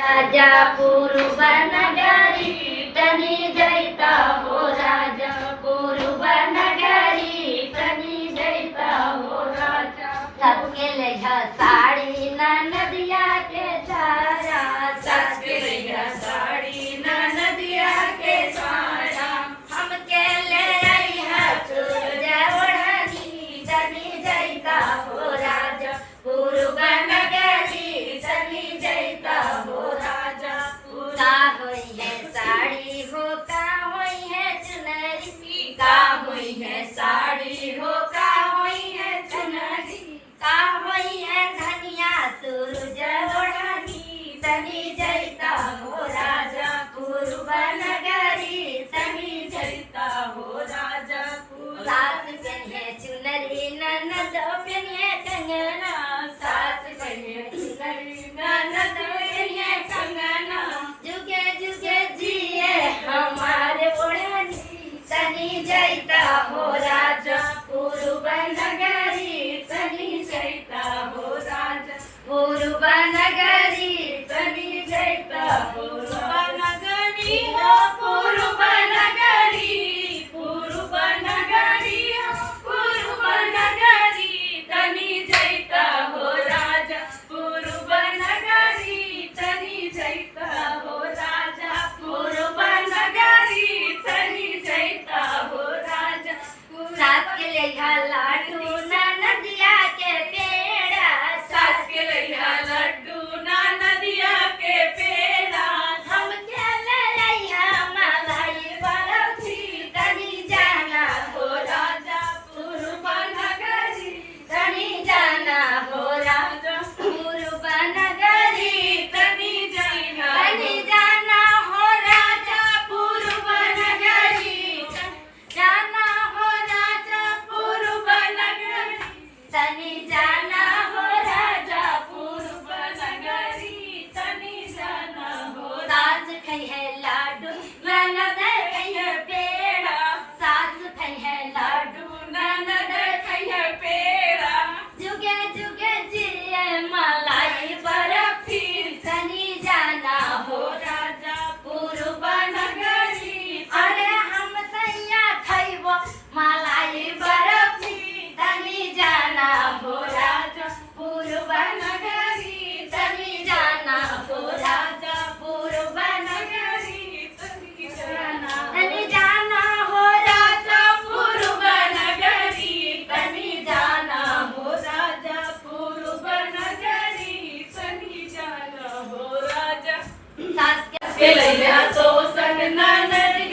राजा पूर्व नगरी तनी जैता हो राजा पूर्व नगरी तनी जैता हो राजा सबके लेहा साड़ी न नदिया के सारा सबके लेहा साड़ी न नदिया के सारा हमके ले आई है सूरज ओढ़नी तनी जैता हो राजा पूर्व नगरी तनी जैता हो राजा का होई है साड़ी हो का होई है चुनरी का होई है साड़ी हो का होई है चुनरी का होई है धनिया सूरज ओढ़नी तनी जैता हो राजा पूर्व नगरी तनी जैता हो राजा सास पहने चुनरी ननद पहने कंगना सास पहने चुनरी ननद पहने कंगना जुगे जुगे जिए हमारे ओढ़नी तनी जैता हो राजा पूर्व नगरी तनी जैता हो राजा पूर्व नगरी तनी जैता पूर्व नगरी हो पूर्व नगरी पूर्व नगरी हो पूर्व नगरी तनी जैता हो राजा पूर्व नगरी तनी जैता हो राजा पूर्व नगरी तनी जैता हो राजा सास के लेहा लाडू ना नदिया के पेड़ा सास के लेहा लड्डू ना नदिया के पेड़ा हम के ले आइहा मलाई बरफी तनी जाना हो राजा पूर्व नगरी तनी जाना हो राजा पूर्व नगरी तनी जाना हो राजा पूर्व नगरी जाना हो राजा पूर्व नगरी तनी जाना हो राजा पूर्व नगरी तनी जाना हो सास खई है लाडू ननद खई है पेड़ा सास खई है लाडू ननद खई है पेड़ा जुगे जुगे जिए मलाई बर्फी तनी जाना हो राजा पूर्व नगरी अरे हम सैया खइबो मलाई बर्फी तनी जाना हो राजा पूर्व नगरी तनी जाना हो राजा पूर्व नगरी तनी जाना हो राजा पूर्व नगरी तनी जाना हो राजा पूर्व नगरी तनी जाना हो राजा सास के लैया तो संग ननद